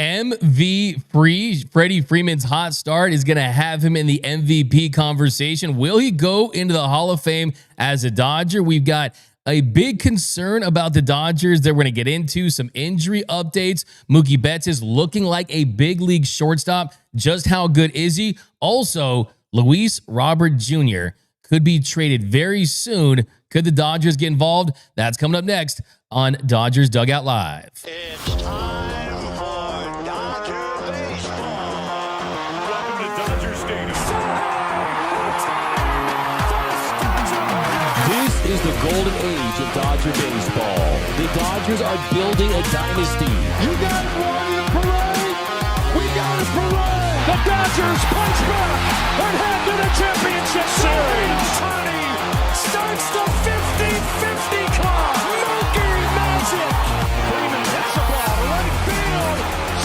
Freddie Freeman's hot start is going to have him in the MVP conversation. Will he go into the Hall of Fame as a Dodger? We've got a big concern about the Dodgers that we're going to get into, some injury updates. Mookie Betts is looking like a big league shortstop. Just how good is he? Also, Luis Robert Jr. could be traded very soon. Could the Dodgers get involved? That's coming up next on Dodgers Dugout Live. It's time for Dodger baseball. Welcome to Dodger Stadium. This is the golden age of Dodger baseball. The Dodgers are building a dynasty. You got it, Warrior Parade. We got it, Parade. The Dodgers punch back and head to the championship series. Starts the 50-50 clock. Mookie Magic. Freeman hits the ball to right field.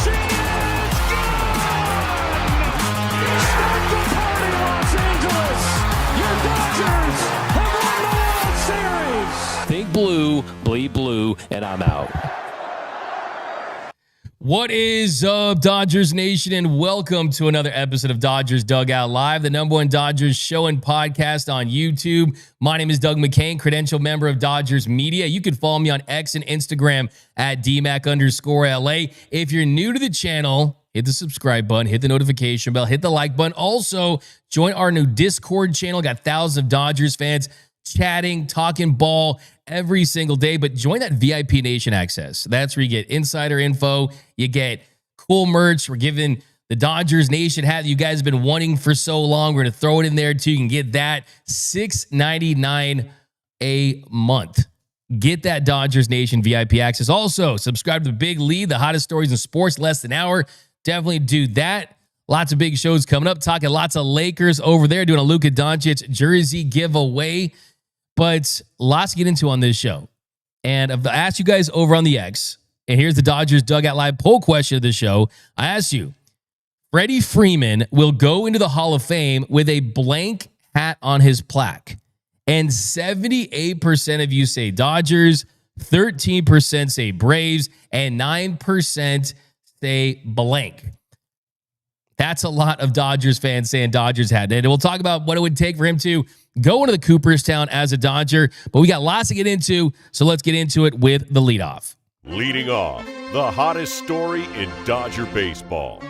She is gone. Start the party, Los Angeles. Your Dodgers have won the World Series. Think blue, bleed blue, and I'm out. What is up, Dodgers Nation, and welcome to another episode of Dodgers Dugout Live, the #1 Dodgers show and podcast on YouTube. My name is Doug McKain, credential member of Dodgers Media. You can follow me on X and Instagram at DMAC_LA. If you're new to the channel, hit the subscribe button, hit the notification bell, hit the like button. Also, join our new Discord channel. Got thousands of Dodgers fans chatting, talking ball every single day, but join that VIP Nation access. That's where you get insider info. You get cool merch. We're giving the Dodgers Nation hat that you guys have been wanting for so long. We're going to throw it in there too. You can get that $6.99 a month. Get that Dodgers Nation VIP access. Also, subscribe to the Big Lead, the hottest stories in sports, less than an hour. Definitely do that. Lots of big shows coming up. Talking lots of Lakers over there, doing a Luka Doncic jersey giveaway. But lots to get into on this show. And I've asked you guys over on the X, and here's the Dodgers Dugout Live poll question of the show. I asked you, Freddie Freeman will go into the Hall of Fame with a blank hat on his plaque. And 78% of you say Dodgers, 13% say Braves, and 9% say blank. That's a lot of Dodgers fans saying Dodgers hat. And we'll talk about what it would take for him to go into the Cooperstown as a Dodger. But we got lots to get into, so let's get into it with the leadoff. Leading off, the hottest story in Dodger baseball.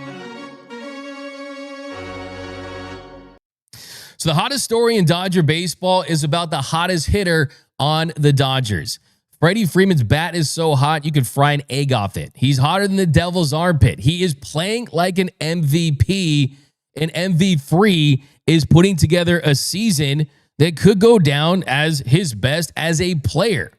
So the hottest story in Dodger baseball is about the hottest hitter on the Dodgers. Freddie Freeman's bat is so hot, you could fry an egg off it. He's hotter than the devil's armpit. He is playing like an MVP, and MV is putting together a season that could go down as his best as a player.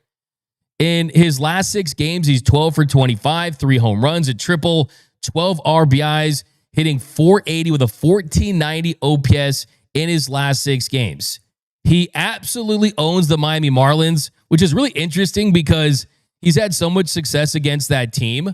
In his last 6 games, he's 12 for 25, 3 home runs, a triple, 12 RBIs, hitting .480 with a 1490 OPS in his last 6 games. He absolutely owns the Miami Marlins, which is really interesting because he's had so much success against that team,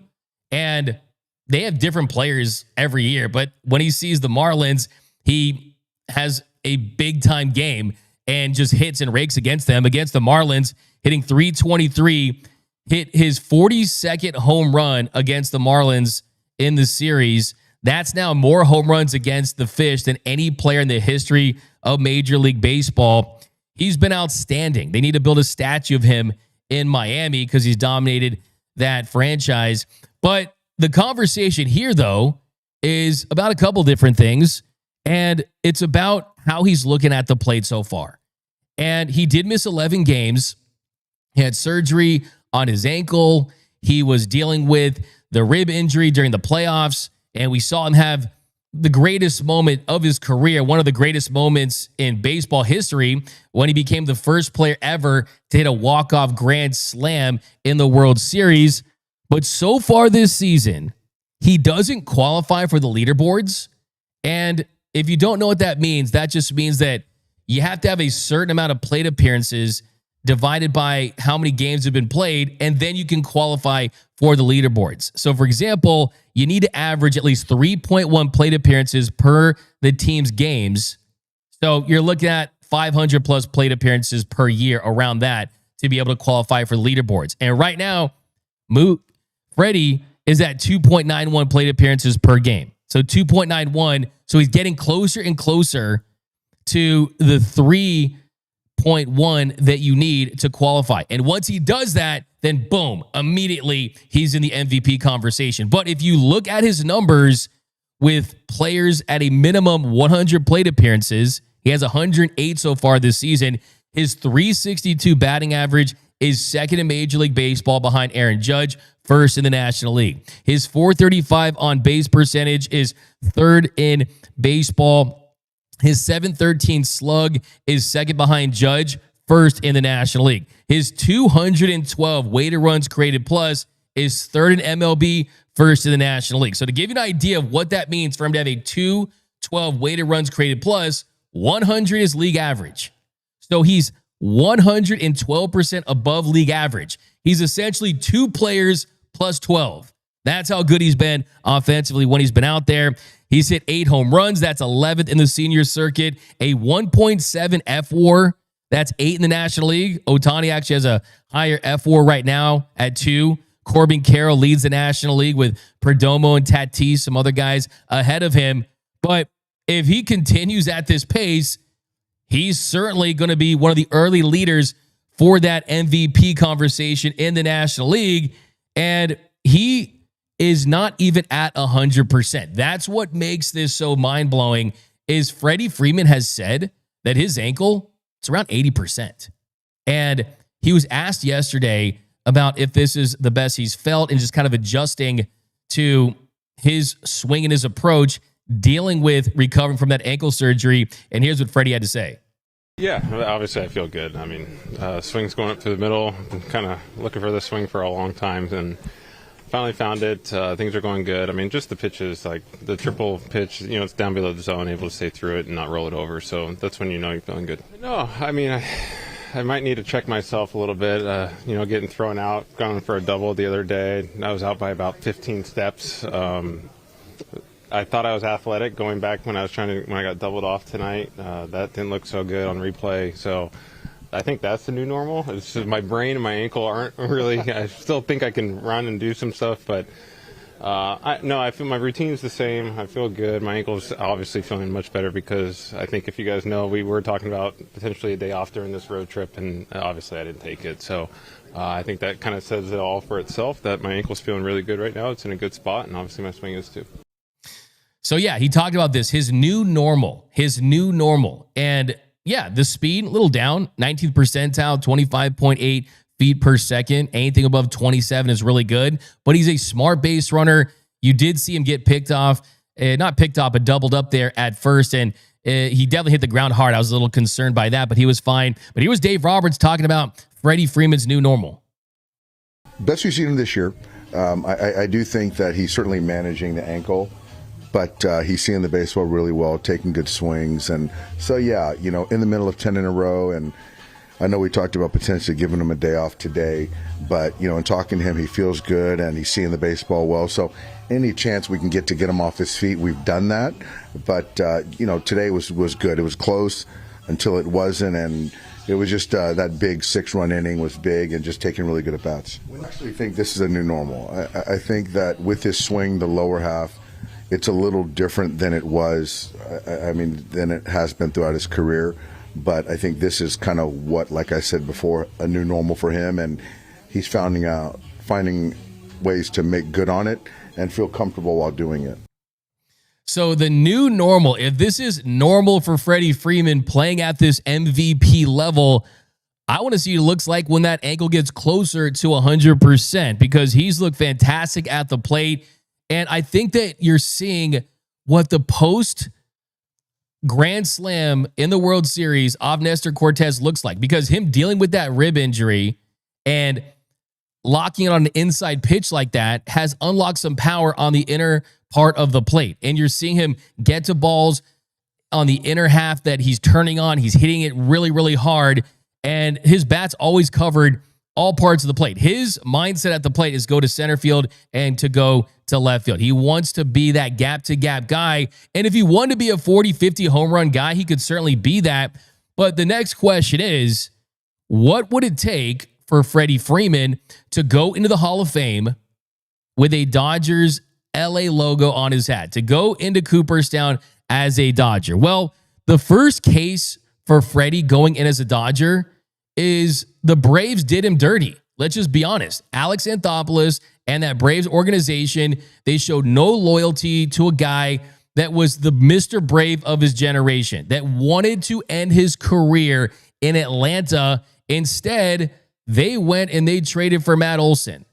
and they have different players every year. But when he sees the Marlins, he has a big-time game and just hits and rakes against them. Against the Marlins, hitting .323, hit his 42nd home run against the Marlins in the series. That's now more home runs against the Fish than any player in the history of Major League Baseball. He's been outstanding. They need to build a statue of him in Miami because he's dominated that franchise. But the conversation here, though, is about a couple different things, and it's about how he's looking at the plate so far. And he did miss 11 games. He had surgery on his ankle. He was dealing with the rib injury during the playoffs, and we saw him have the greatest moment of his career, one of the greatest moments in baseball history, when he became the first player ever to hit a walk-off grand slam in the World Series. But so far this season, he doesn't qualify for the leaderboards. And if you don't know what that means, that just means that you have to have a certain amount of plate appearances divided by how many games have been played, and then you can qualify for the leaderboards. So, for example, you need to average at least 3.1 plate appearances per the team's games. So you're looking at 500 plus plate appearances per year, around that, to be able to qualify for leaderboards. And right now, Freddie is at 2.91 plate appearances per game. So 2.91. So he's getting closer and closer to the 3.1 that you need to qualify. And once he does that, then boom, immediately he's in the MVP conversation. But if you look at his numbers with players at a minimum 100 plate appearances, he has 108 so far this season. His 362 batting average is second in Major League Baseball behind Aaron Judge, first in the National League. His 435 on base percentage is third in baseball. His 713 slug is second behind Judge, first in the National League. His 212 weighted runs created plus is third in MLB, first in the National League. So to give you an idea of what that means for him to have a 212 weighted runs created plus, 100 is league average. So he's 112% above league average. He's essentially two players plus 12. That's how good he's been offensively when he's been out there. He's hit 8 home runs. That's 11th in the senior circuit. A 1.7 F-WAR. That's 8 in the National League. Ohtani actually has a higher F-WAR right now at 2. Corbin Carroll leads the National League with Perdomo and Tatis, some other guys ahead of him. But if he continues at this pace, he's certainly going to be one of the early leaders for that MVP conversation in the National League. And he is not even at 100%. That's what makes this so mind-blowing is Freddie Freeman has said that his ankle, it's around 80%. And he was asked yesterday about if this is the best he's felt and just kind of adjusting to his swing and his approach, dealing with recovering from that ankle surgery. And here's what Freddie had to say. Yeah, obviously I feel good. I mean, swing's going up through the middle. I'm kind of looking for this swing for a long time and finally found it. Things are going good. I mean, just the pitches, like the triple pitch, it's down below the zone, able to stay through it and not roll it over. So that's when you know you're feeling good. No, I mean, I might need to check myself a little bit, getting thrown out, going for a double the other day. I was out by about 15 steps. I thought I was athletic going back when I got doubled off tonight. That didn't look so good on replay. So I think that's the new normal. It's just my brain and my ankle aren't really. I still think I can run and do some stuff, but I feel my routine's the same. I feel good. My ankle's obviously feeling much better because I think if you guys know, we were talking about potentially a day off during this road trip, and obviously I didn't take it. So I think that kind of says it all for itself, that my ankle's feeling really good right now. It's in a good spot, and obviously my swing is too. So yeah, he talked about this, his new normal. And yeah, the speed, a little down, 19th percentile, 25.8 feet per second. Anything above 27 is really good, but he's a smart base runner. You did see him get picked off, not picked off, but doubled up there at first. And he definitely hit the ground hard. I was a little concerned by that, but he was fine. But here was Dave Roberts talking about Freddie Freeman's new normal. Best we've seen him this year. I do think that he's certainly managing the ankle, but he's seeing the baseball really well, taking good swings. And so, yeah, in the middle of 10 in a row. And I know we talked about potentially giving him a day off today, but, in talking to him, he feels good and he's seeing the baseball well. So any chance we can get him off his feet, we've done that. But, today was good. It was close until it wasn't. And it was just that big 6-run inning was big and just taking really good at-bats. I actually think this is a new normal. I think that with his swing, the lower half, it's a little different than it was, than it has been throughout his career. But I think this is kind of what, like I said before, a new normal for him. And he's finding ways to make good on it and feel comfortable while doing it. So the new normal, if this is normal for Freddie Freeman playing at this MVP level, I want to see what it looks like when that ankle gets closer to 100%, because he's looked fantastic at the plate. And I think that you're seeing what the post Grand Slam in the World Series of Nestor Cortez looks like, because him dealing with that rib injury and locking it on an inside pitch like that has unlocked some power on the inner part of the plate. And you're seeing him get to balls on the inner half that he's turning on. He's hitting it really, really hard. And his bat's always covered all parts of the plate. His mindset at the plate is go to center field and to go to left field. He wants to be that gap-to-gap guy. And if he wanted to be a 40, 50 home run guy, he could certainly be that. But the next question is, what would it take for Freddie Freeman to go into the Hall of Fame with a Dodgers LA logo on his hat, to go into Cooperstown as a Dodger? Well, the first case for Freddie going in as a Dodger is the Braves did him dirty. Let's just be honest. Alex Anthopoulos and that Braves organization, they showed no loyalty to a guy that was the Mr. Brave of his generation, that wanted to end his career in Atlanta. Instead, they went and they traded for Matt Olson.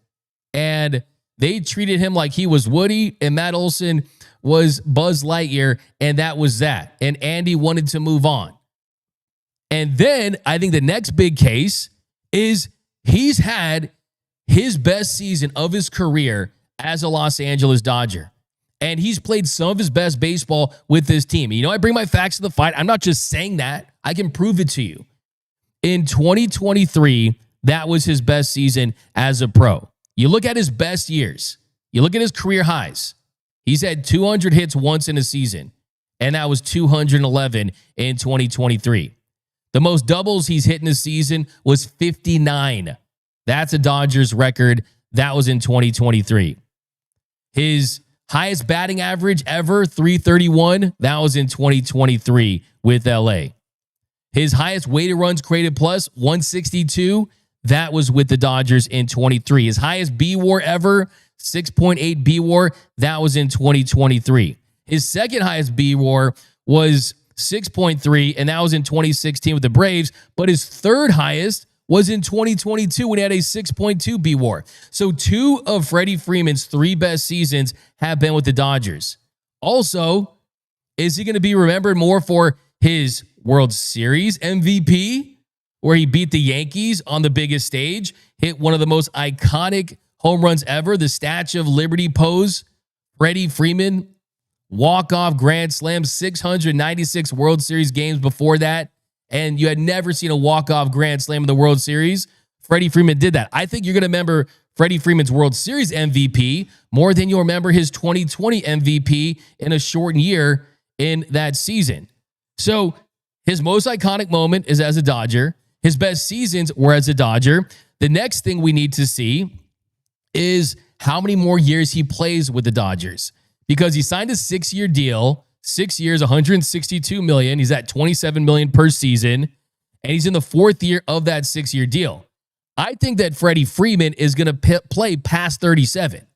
And they treated him like he was Woody, and Matt Olson was Buzz Lightyear, and that was that. And Andy wanted to move on. And then I think the next big case is he's had his best season of his career as a Los Angeles Dodger. And he's played some of his best baseball with this team. You know, I bring my facts to the fight. I'm not just saying that. I can prove it to you. In 2023, that was his best season as a pro. You look at his best years. You look at his career highs. He's had 200 hits once in a season, and that was 211 in 2023. The most doubles he's hit in a season was 59. That's a Dodgers record. That was in 2023. His highest batting average ever, 331. That was in 2023 with LA. His highest weighted runs created plus, 162. That was with the Dodgers in 23. His highest B-WAR ever, 6.8 B-WAR. That was in 2023. His second highest B-WAR was 6.3, and that was in 2016 with the Braves. But his third highest was in 2022 when he had a 6.2 B-WAR. So two of Freddie Freeman's three best seasons have been with the Dodgers. Also, is he going to be remembered more for his World Series MVP, where he beat the Yankees on the biggest stage, hit one of the most iconic home runs ever, the Statue of Liberty pose? Freddie Freeman, walk-off grand slam, 696 World Series games before that, and you had never seen a walk-off grand slam in the World Series. Freddie Freeman did that. I think you're going to remember Freddie Freeman's World Series MVP more than you'll remember his 2020 MVP in a shortened year in that season. So his most iconic moment is as a Dodger. His best seasons were as a Dodger. The next thing we need to see is how many more years he plays with the Dodgers, because he signed a 6-year deal, 6 years, $162 million. He's at $27 million per season, and he's in the fourth year of that 6-year deal. I think that Freddie Freeman is going to play past 37.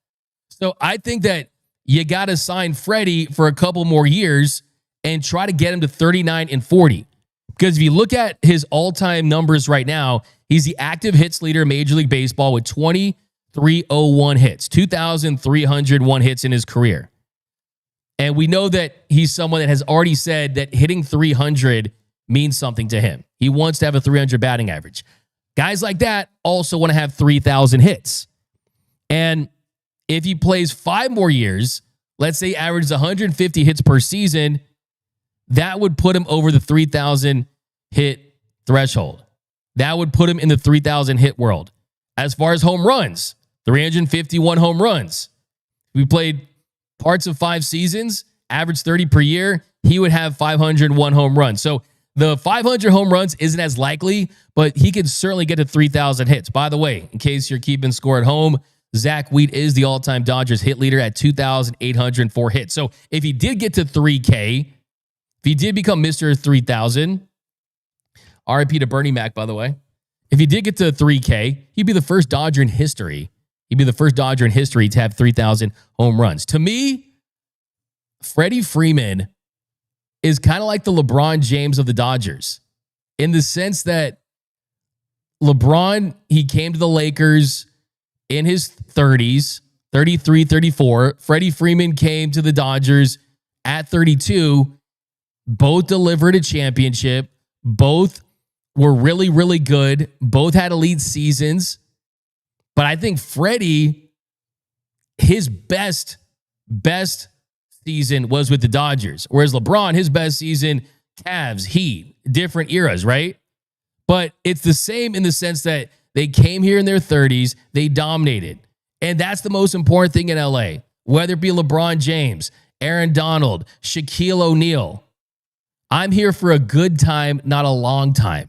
So I think that you got to sign Freddie for a couple more years and try to get him to 39 and 40. Because if you look at his all-time numbers right now, he's the active hits leader in Major League Baseball with 2,301 hits, 2,301 hits in his career. And we know that he's someone that has already said that hitting 300 means something to him. He wants to have a 300 batting average. Guys like that also want to have 3,000 hits. And if he plays 5 more years, let's say averages 150 hits per season, that would put him over the 3,000 hit threshold. That would put him in the 3,000 hit world. As far as home runs, 351 home runs. If we played parts of 5 seasons, average 30 per year, he would have 501 home runs. So the 500 home runs isn't as likely, but he could certainly get to 3,000 hits. By the way, in case you're keeping score at home, Zach Wheat is the all-time Dodgers hit leader at 2,804 hits. So if he did get to 3K, if he did become Mr. 3,000, RIP to Bernie Mac, by the way. If he did get to 3K, he'd be the first Dodger in history. He'd be the first Dodger in history to have 3,000 home runs. To me, Freddie Freeman is kind of like the LeBron James of the Dodgers, in the sense that LeBron, he came to the Lakers in his 30s, 33, 34. Freddie Freeman came to the Dodgers at 32. Both delivered a championship. Both were really, really good. Both had elite seasons. But I think Freddie, his best season was with the Dodgers. Whereas LeBron, his best season, Cavs, Heat, different eras, right? But it's the same in the sense that they came here in their 30s, they dominated. And that's the most important thing in LA. Whether it be LeBron James, Aaron Donald, Shaquille O'Neal, I'm here for a good time, not a long time.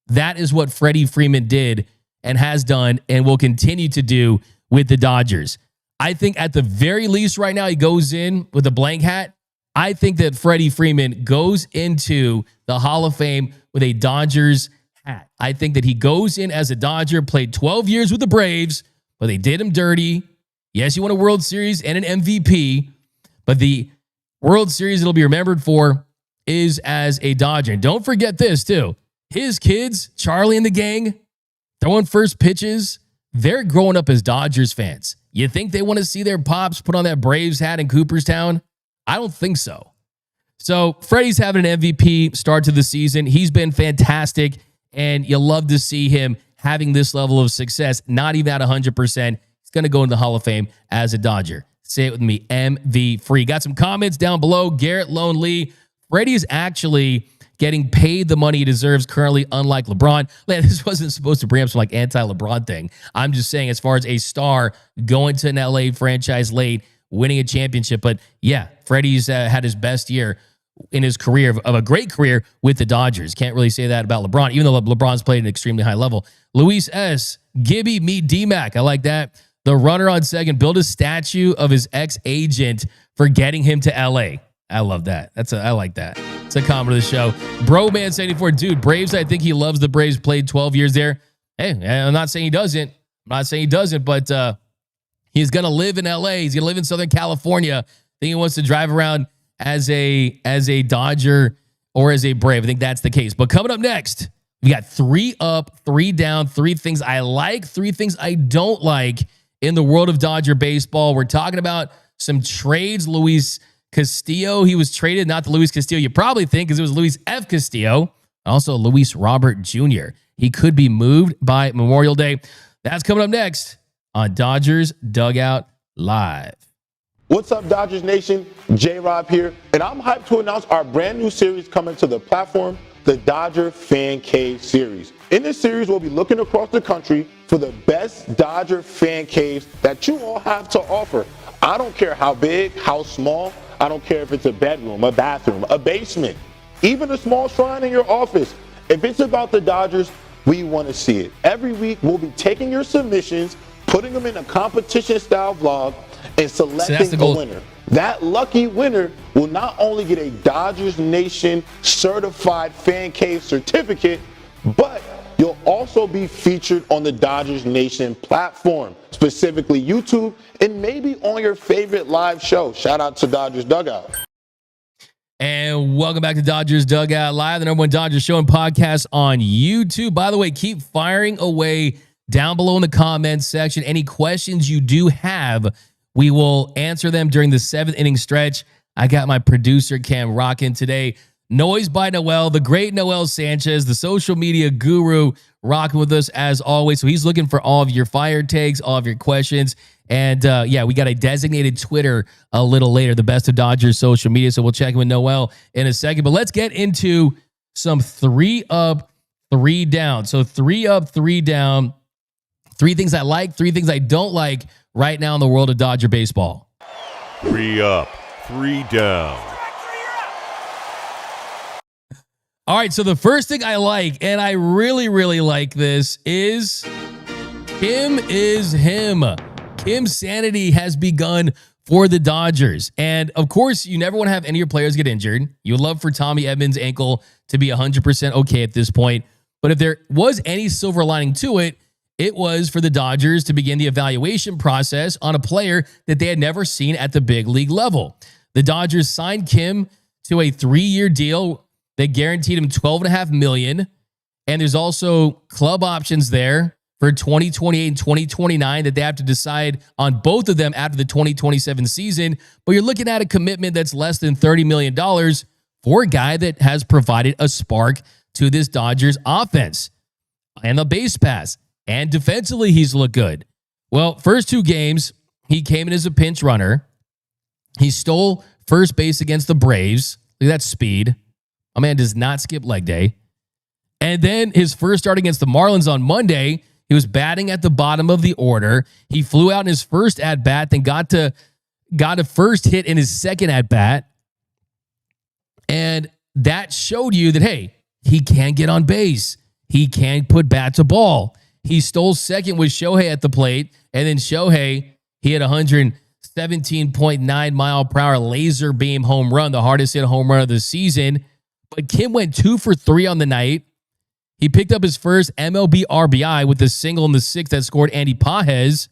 That is what Freddie Freeman did and has done and will continue to do with the Dodgers. I think at the very least right now, he goes in with a blank hat. I think that Freddie Freeman goes into the Hall of Fame with a Dodgers hat. I think that he goes in as a Dodger, played 12 years with the Braves, but they did him dirty. Yes, he won a World Series and an MVP, but the World Series it'll be remembered for is as a Dodger. And don't forget this, too. His kids, Charlie and the gang, throwing first pitches, they're growing up as Dodgers fans. You think they want to see their pops put on that Braves hat in Cooperstown? I don't think so. So Freddie's having an MVP start to the season. He's been fantastic, and you love to see him having this level of success, not even at 100%. He's going to go into the Hall of Fame as a Dodger. Say it with me, MV free. Got some comments down below. Garrett Lone Lee. Freddie is actually getting paid the money he deserves currently, unlike LeBron. This wasn't supposed to bring up some like anti-LeBron thing. I'm just saying as far as a star going to an LA franchise late, winning a championship. But yeah, Freddie's had his best year in his career of a great career with the Dodgers. Can't really say that about LeBron, even though LeBron's played at an extremely high level. Luis S. Gibby, meet D-Mac. I like that. The runner on second built a statue of his ex-agent for getting him to LA. I love that. I like that. It's a comment of the show. Broman74, dude, Braves, I think he loves the Braves, played 12 years there. Hey, I'm not saying he doesn't. But he's going to live in LA. He's going to live in Southern California. I think he wants to drive around as a Dodger or as a Brave. I think that's the case. But coming up next, we got 3 up, 3 down, 3 things I like, 3 things I don't like in the world of Dodger baseball. We're talking about some trades. Luis Castillo, he was traded, not the Luis Castillo you probably think, because it was Luis F. Castillo. Also, Luis Robert Jr. He could be moved by Memorial Day. That's coming up next on Dodgers Dugout Live. What's up, Dodgers Nation? J-Rob here, and I'm hyped to announce our brand new series coming to the platform, the Dodger Fan Cave Series. In this series, we'll be looking across the country for the best Dodger fan caves that you all have to offer. I don't care how big, how small. I don't care if it's a bedroom, a bathroom, a basement, even a small shrine in your office. If it's about the Dodgers, we want to see it. Every week, we'll be taking your submissions, putting them in a competition-style vlog, and selecting a winner. That lucky winner will not only get a Dodgers Nation certified fan cave certificate, but you'll also be featured on the Dodgers Nation platform, specifically YouTube, and maybe on your favorite live show. Shout out to Dodgers Dugout. And welcome back to Dodgers Dugout Live, the #1 Dodgers show and podcast on YouTube. By the way, keep firing away down below in the comments section. Any questions you do have, we will answer them during the 7th inning stretch. I got my producer Cam rocking today. Noise by Noel, the great Noel Sanchez, the social media guru, rocking with us as always. So he's looking for all of your fire takes, all of your questions. And yeah, we got a designated Twitter a little later, the best of Dodgers social media. So we'll check in with Noel in a second. But let's get into some 3 up, 3 down. So 3 up, 3 down. 3 things I like, 3 things I don't like right now in the world of Dodger baseball. 3 up, 3 down. All right, so the first thing I like, and I really, really like this, is Kim is him. Kim's sanity has begun for the Dodgers. And of course, you never want to have any of your players get injured. You would love for Tommy Edmonds' ankle to be 100% okay at this point. But if there was any silver lining to it, it was for the Dodgers to begin the evaluation process on a player that they had never seen at the big league level. The Dodgers signed Kim to a 3-year deal. They guaranteed him $12.5 million. And there's also club options there for 2028 and 2029 that they have to decide on both of them after the 2027 season. But you're looking at a commitment that's less than $30 million for a guy that has provided a spark to this Dodgers offense and the base pass. And defensively, he's looked good. Well, first 2 games, he came in as a pinch runner. He stole first base against the Braves. Look at that speed. My man does not skip leg day. And then his first start against the Marlins on Monday, he was batting at the bottom of the order. He flew out in his first at-bat, then got a first hit in his second at-bat. And that showed you that, hey, he can get on base. He can put bat to ball. He stole second with Shohei at the plate, and then Shohei He had a 117.9 mile per hour laser beam home run, the hardest hit home run of the season. But Kim went 2 for 3 on the night. He picked up his first MLB RBI with a single in the 6th that scored Andy Pages.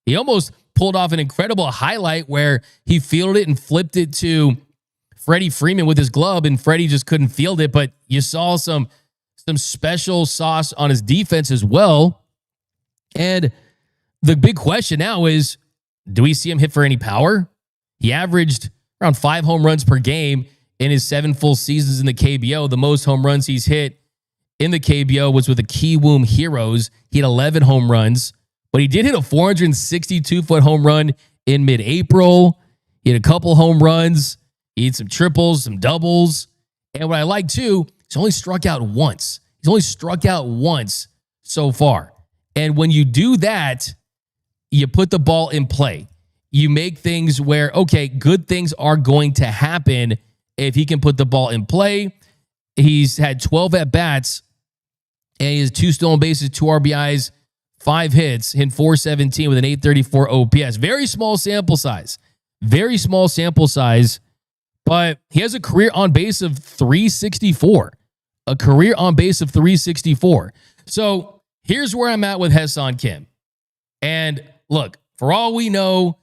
He almost pulled off an incredible highlight where he fielded it and flipped it to Freddie Freeman with his glove, and Freddie just couldn't field it. But you saw some special sauce on his defense as well. And the big question now is, do we see him hit for any power? He averaged around 5 home runs per game in his 7 full seasons in the KBO. The most home runs he's hit in the KBO was with the Kiwoom Heroes. He had 11 home runs, but he did hit a 462-foot home run in mid-April. He had a couple home runs. He had some triples, some doubles. And what I like too, he's only struck out once. He's only struck out once so far. And when you do that, you put the ball in play. You make things where, okay, good things are going to happen if he can put the ball in play. He's had 12 at-bats, and he has 2 stolen bases, 2 RBIs, 5 hits, hit 417 with an 834 OPS. Very small sample size. Very small sample size, but he has a career on base of 364. A career on base of 364. So here's where I'm at with Hyeseong Kim. And look, for all we know,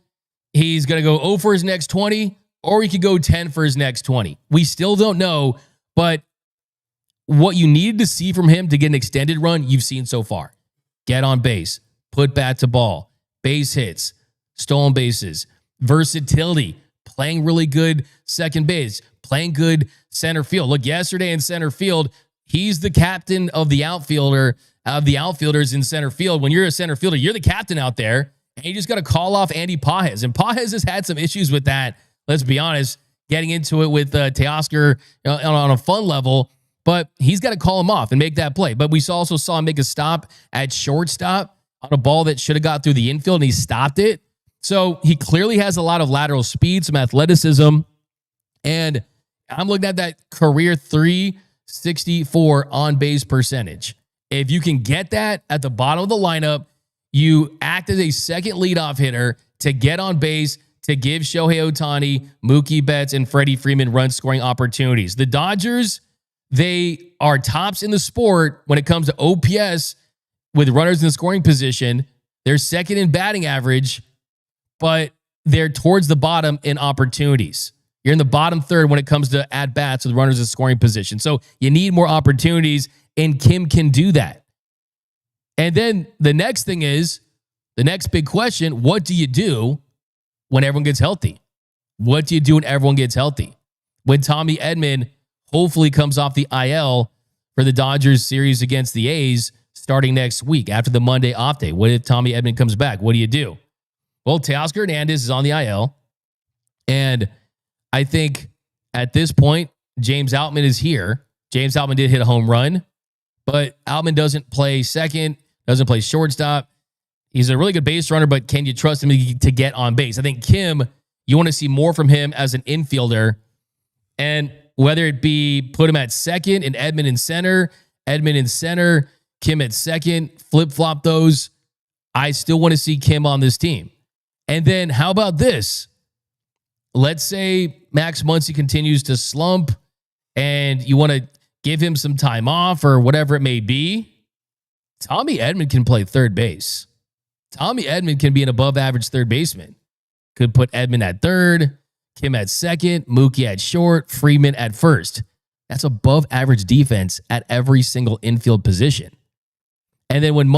he's going to go 0 for his next 20, or he could go 10 for his next 20. We still don't know, but what you needed to see from him to get an extended run, you've seen so far. Get on base, put bat to ball, base hits, stolen bases, versatility, playing really good second base, playing good center field. Look, yesterday in center field, he's the captain of the outfielders in center field. When you're a center fielder, you're the captain out there, and you just got to call off Andy Pages. And Pages has had some issues with that, let's be honest, getting into it with Teoscar on a fun level, but he's got to call him off and make that play. But we also saw him make a stop at shortstop on a ball that should have got through the infield, and he stopped it. So he clearly has a lot of lateral speed, some athleticism, and I'm looking at that career 364 on base percentage. If you can get that at the bottom of the lineup, you act as a second leadoff hitter to get on base, to give Shohei Ohtani, Mookie Betts, and Freddie Freeman run scoring opportunities. The Dodgers, they are tops in the sport when it comes to OPS with runners in the scoring position. They're second in batting average, but they're towards the bottom in opportunities. You're in the bottom third when it comes to at-bats with runners in scoring position. So you need more opportunities, and Kim can do that. And then the next thing is, the next big question, what do you do when everyone gets healthy? What do you do when everyone gets healthy? When Tommy Edman hopefully comes off the IL for the Dodgers series against the A's starting next week after the Monday off day. What if Tommy Edman comes back? What do you do? Well, Teoscar Hernandez is on the IL, and I think at this point, James Outman is here. James Outman did hit a home run, but Outman doesn't play second, doesn't play shortstop. He's a really good base runner, but can you trust him to get on base? I think Kim, you want to see more from him as an infielder, and whether it be put him at second and Edman in center, Kim at second, flip-flop those. I still want to see Kim on this team. And then how about this? Let's say Max Muncy continues to slump and you want to give him some time off or whatever it may be. Tommy Edman can play third base. Tommy Edman can be an above-average third baseman. Could put Edman at third, Kim at second, Mookie at short, Freeman at first. That's above-average defense at every single infield position. And then when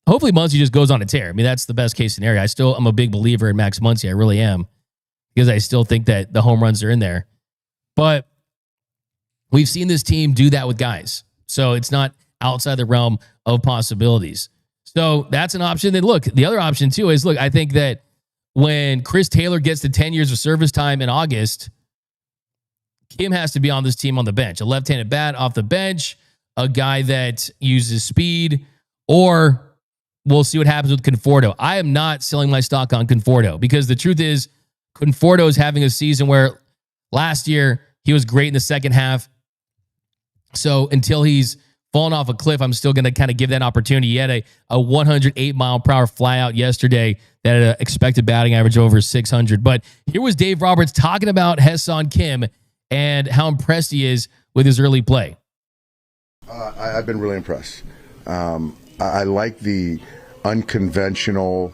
hopefully Muncy just goes on a tear. I mean, that's the best-case scenario. I'm a big believer in Max Muncy. I really am, because I still think that the home runs are in there. But we've seen this team do that with guys. So it's not outside the realm of possibilities. So that's an option. Then look, the other option too is, I think that when Chris Taylor gets to 10 years of service time in August, Kim has to be on this team on the bench. A left-handed bat off the bench, a guy that uses speed, or we'll see what happens with Conforto. I am not selling my stock on Conforto, because the truth is Conforto is having a season where last year he was great in the second half. So until he's falling off a cliff, I'm still going to kind of give that opportunity. He had a 108 mile per hour flyout yesterday that had an expected batting average over 600. But here was Dave Roberts talking about Hyeseong Kim and how impressed he is with his early play. I've been really impressed. I like the unconventional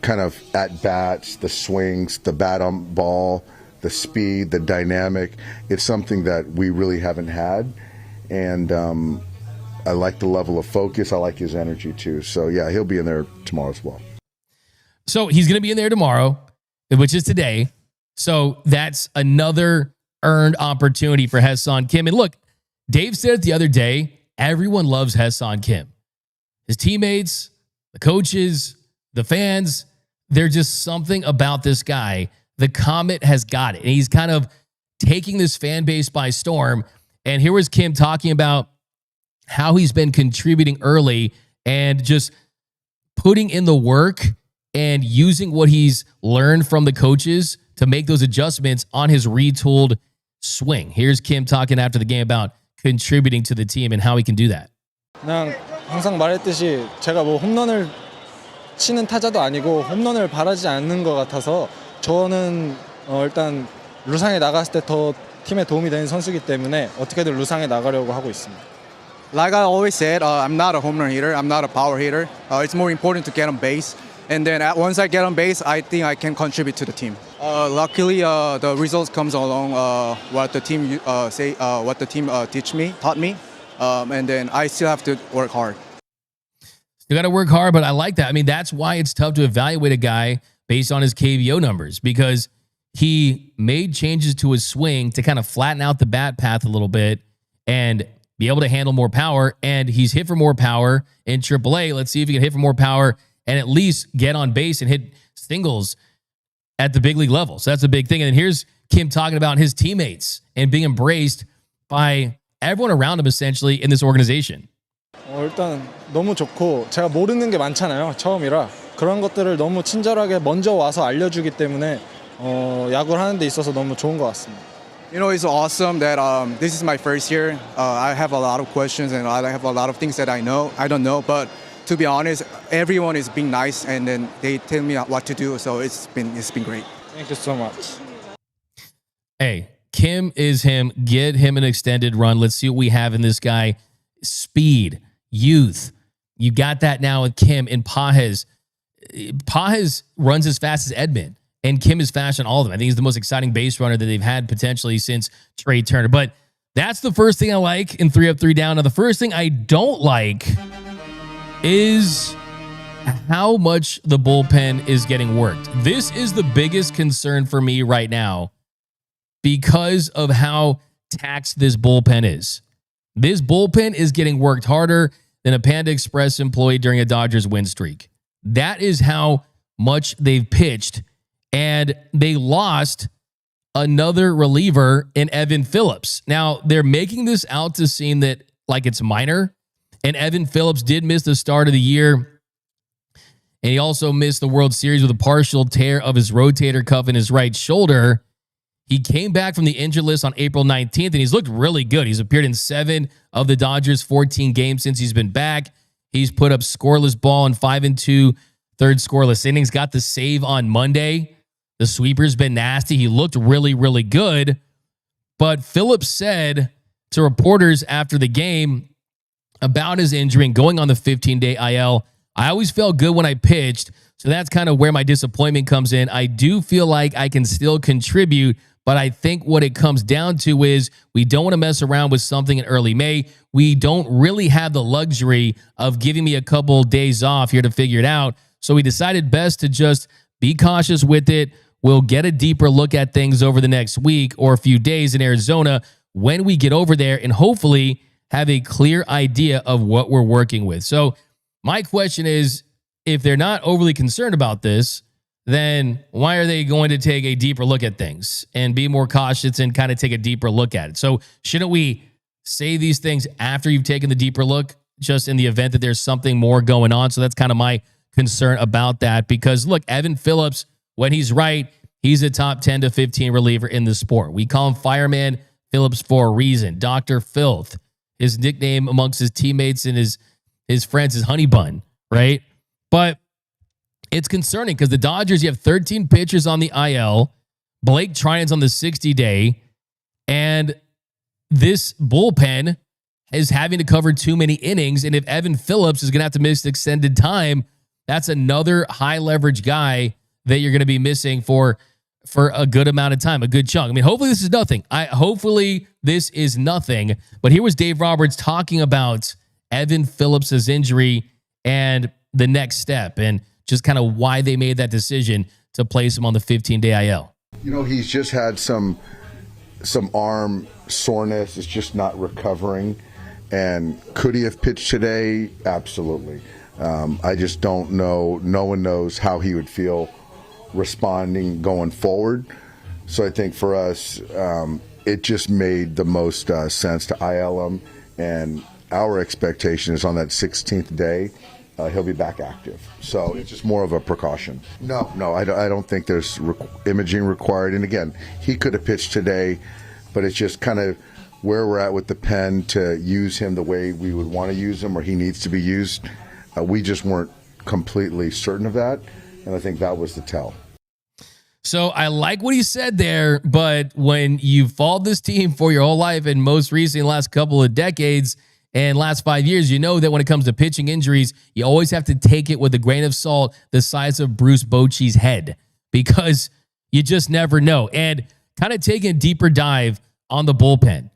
kind of at-bats, the swings, the bat on ball, the speed, the dynamic. It's something that we really haven't had. And I like the level of focus. I like his energy too. So, yeah, he'll be in there tomorrow as well. So he's going to be in there tomorrow, which is today. So that's another earned opportunity for Hyeseong Kim. And look, Dave said it the other day, everyone loves Hyeseong Kim. His teammates, the coaches, the fans, there's just something about this guy. The Comet has got it. And he's kind of taking this fan base by storm. And here was Kim talking about how he's been contributing early and just putting in the work and using what he's learned from the coaches to make those adjustments on his retooled swing. Here's Kim talking after the game about contributing to the team and how he can do that. 그냥 항상 말했듯이 제가 뭐 홈런을 치는 타자도 아니고 홈런을 바라지 않는 것 같아서 저는 일단 루상에 나갔을 때 더 팀에 도움이 되는 선수이기 때문에 어떻게든 루상에 나가려고 하고 있습니다. Like I always said, I'm not a home run hitter. I'm not a power hitter. It's more important to get on base. And then once I get on base, I think I can contribute to the team. Luckily, the results comes along what the team what the team taught me, and then I still have to work hard. You got to work hard, but I like that. I mean, that's why it's tough to evaluate a guy based on his KVO numbers, because he made changes to his swing to kind of flatten out the bat path a little bit and be able to handle more power. And he's hit for more power in AAA. Let's see if he can hit for more power and at least get on base and hit singles at the big league level. So that's a big thing. And here's Kim talking about his teammates and being embraced by everyone around him essentially in this organization. 일단 너무 좋고 제가 모르는 게 많잖아요. 처음이라 그런 것들을 너무 친절하게 먼저 와서 알려주기 때문에 야구를 하는 데 있어서 너무 좋은 것 같습니다. You know, it's awesome that this is my first year. I have a lot of questions and I have a lot of things that I don't know. But to be honest, everyone is being nice and then they tell me what to do. So it's been great. Thank you so much. Hey, Kim is him. Get him an extended run. Let's see what we have in this guy. Speed, youth. You got that now with Kim and Pages. Pages runs as fast as Edman. And Kim is fast on all of them. I think he's the most exciting base runner that they've had potentially since Trey Turner. But that's the first thing I like in 3 up, 3 down. Now, the first thing I don't like is how much the bullpen is getting worked. This is the biggest concern for me right now because of how taxed this bullpen is. This bullpen is getting worked harder than a Panda Express employee during a Dodgers win streak. That is how much they've pitched. And they lost another reliever in Evan Phillips. Now, they're making this out to seem that like it's minor. And Evan Phillips did miss the start of the year. And he also missed the World Series with a partial tear of his rotator cuff in his right shoulder. He came back from the injured list on April 19th, and he's looked really good. He's appeared in 7 of the Dodgers' 14 games since he's been back. He's put up scoreless ball in 5 2 third scoreless innings. Got the save on Monday. The sweeper's been nasty. He looked really, really good. But Phillips said to reporters after the game about his injury and going on the 15-day IL, I always felt good when I pitched. So that's kind of where my disappointment comes in. I do feel like I can still contribute, but I think what it comes down to is we don't want to mess around with something in early May. We don't really have the luxury of giving me a couple days off here to figure it out. So we decided best to just be cautious with it. We'll get a deeper look at things over the next week or a few days in Arizona when we get over there and hopefully have a clear idea of what we're working with. So my question is, if they're not overly concerned about this, then why are they going to take a deeper look at things and be more cautious and kind of take a deeper look at it? So shouldn't we say these things after you've taken the deeper look, just in the event that there's something more going on? So that's kind of my concern about that, because look, Evan Phillips, when he's right, he's a top 10 to 15 reliever in the sport. We call him Fireman Phillips for a reason. Dr. Filth. His nickname amongst his teammates and his friends is Honey Bun, right? But it's concerning because the Dodgers, you have 13 pitchers on the IL. Blake Treinen's on the 60-day. And this bullpen is having to cover too many innings. And if Evan Phillips is going to have to miss extended time, that's another high-leverage guy that you're going to be missing for a good amount of time, a good chunk. I mean, hopefully this is nothing. Hopefully this is nothing. But here was Dave Roberts talking about Evan Phillips' injury and the next step and just kind of why they made that decision to place him on the 15-day IL. You know, he's just had some arm soreness. It's just not recovering. And could he have pitched today? Absolutely. I just don't know. No one knows how he would feel responding going forward. So I think for us, it just made the most sense to IL him. And our expectation is on that 16th day, he'll be back active. So it's just more of a precaution. No, I don't think there's imaging required. And again, he could have pitched today, but it's just kind of where we're at with the pen to use him the way we would want to use him or he needs to be used. We just weren't completely certain of that, and I think that was the tell. So I like what he said there, but when you've followed this team for your whole life and most recently last couple of decades and last 5 years, you know that when it comes to pitching injuries, you always have to take it with a grain of salt the size of Bruce Bochy's head because you just never know. And kind of taking a deeper dive on the bullpen.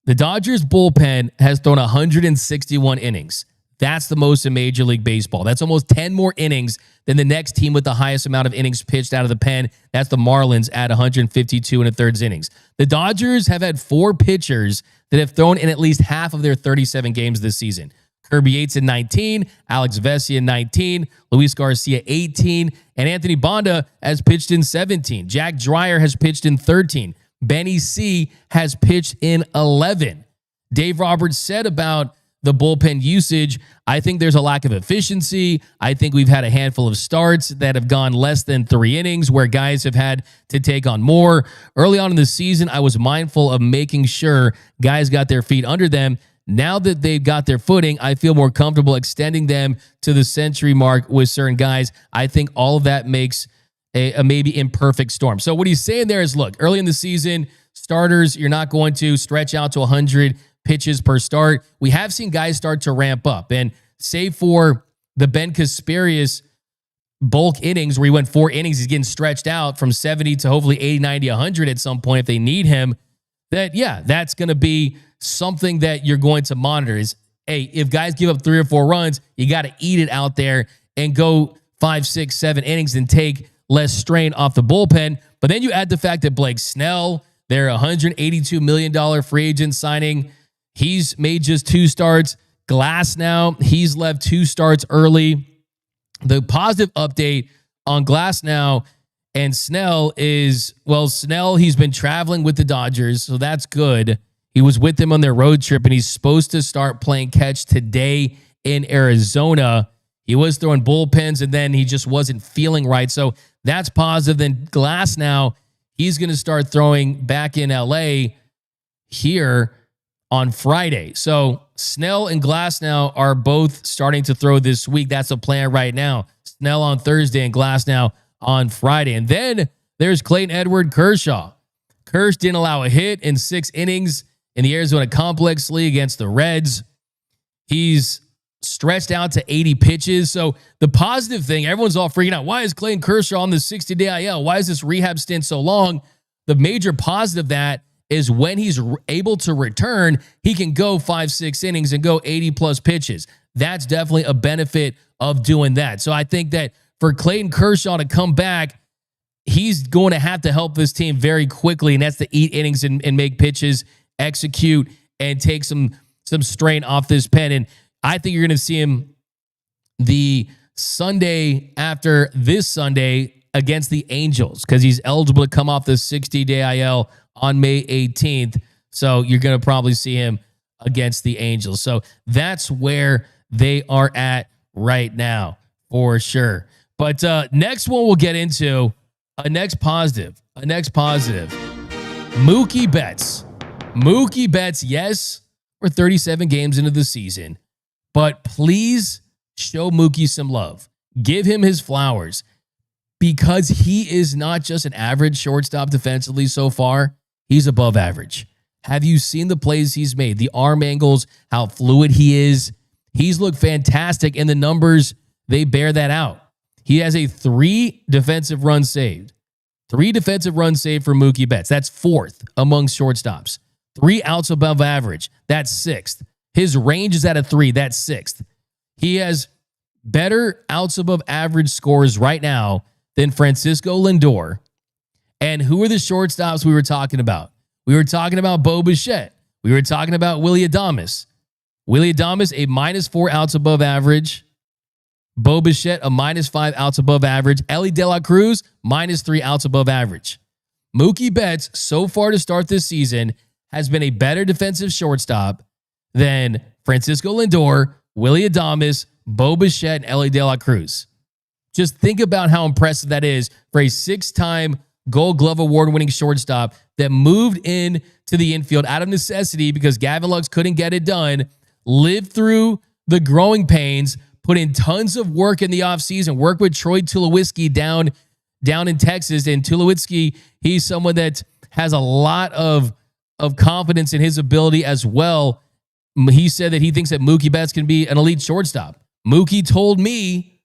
The Dodgers bullpen has thrown 161 innings. That's the most in Major League Baseball. That's almost 10 more innings than the next team with the highest amount of innings pitched out of the pen. That's the Marlins at 152 1/3 innings. The Dodgers have had 4 pitchers that have thrown in at least half of their 37 games this season. Kirby Yates in 19, Alex Vesia in 19, Luis Garcia 18, and Anthony Banda has pitched in 17. Jack Dreyer has pitched in 13. Benny C has pitched in 11. Dave Roberts said about the bullpen usage, I think there's a lack of efficiency. I think we've had a handful of starts that have gone less than 3 innings where guys have had to take on more. Early on in the season, I was mindful of making sure guys got their feet under them. Now that they've got their footing, I feel more comfortable extending them to the century mark with certain guys. I think all of that makes a maybe imperfect storm. So what he's saying there is, look, early in the season, starters, you're not going to stretch out to 100 pitches per start. We have seen guys start to ramp up. And save for the Ben Kasperius bulk innings where he went 4 innings, he's getting stretched out from 70 to hopefully 80, 90, 100 at some point if they need him. That's going to be something that you're going to monitor is, hey, if guys give up 3 or 4 runs, you got to eat it out there and go 5, 6, 7 innings and take less strain off the bullpen. But then you add the fact that Blake Snell, their $182 million free agent signing, he's made just 2 starts. Glass now, he's left 2 starts early. The positive update on Glass now and Snell is, well, Snell, he's been traveling with the Dodgers, so that's good. He was with them on their road trip, and he's supposed to start playing catch today in Arizona. He was throwing bullpens, and then he just wasn't feeling right, so that's positive. Then Glass now, he's going to start throwing back in L.A. here on Friday. So Snell and Glass now are both starting to throw this week. That's the plan right now. Snell on Thursday and Glass now on Friday. And then there's Clayton Edward Kershaw. Kersh didn't allow a hit in 6 innings in the Arizona Complex League against the Reds. He's stretched out to 80 pitches. So the positive thing, everyone's all freaking out. Why is Clayton Kershaw on the 60-day IL? Why is this rehab stint so long? The major positive of that is when he's able to return, he can go 5, 6 innings and go 80-plus pitches. That's definitely a benefit of doing that. So I think that for Clayton Kershaw to come back, he's going to have to help this team very quickly, and that's to eat innings and make pitches, execute, and take some strain off this pen. And I think you're going to see him the Sunday after this Sunday against the Angels because he's eligible to come off the 60-day IL on May 18th. So you're going to probably see him against the Angels. So that's where they are at right now for sure. But next one we'll get into, a next positive. Mookie Betts. Mookie Betts, yes, We're 37 games into the season, but please show Mookie some love. Give him his flowers because he is not just an average shortstop defensively so far. He's above average. Have you seen the plays he's made? The arm angles, how fluid he is. He's looked fantastic, and the numbers, they bear that out. He has a 3 defensive runs saved. 3 defensive runs saved for Mookie Betts. That's 4th amongst shortstops. 3 outs above average. That's 6th. His range is at a 3. That's 6th. He has better outs above average scores right now than Francisco Lindor. And who are the shortstops we were talking about? We were talking about Bo Bichette. We were talking about Willy Adames. Willy Adames, a -4 outs above average. Bo Bichette, a -5 outs above average. Ellie De La Cruz, -3 outs above average. Mookie Betts, so far to start this season, has been a better defensive shortstop than Francisco Lindor, Willy Adames, Bo Bichette, and Ellie De La Cruz. Just think about how impressive that is for a 6-time Gold Glove Award winning shortstop that moved in to the infield out of necessity because Gavin Lux couldn't get it done, lived through the growing pains, put in tons of work in the offseason, worked with Troy Tulowitzki down in Texas. And Tulowitzki, he's someone that has a lot of confidence in his ability as well. He said that he thinks that Mookie Betts can be an elite shortstop. Mookie told me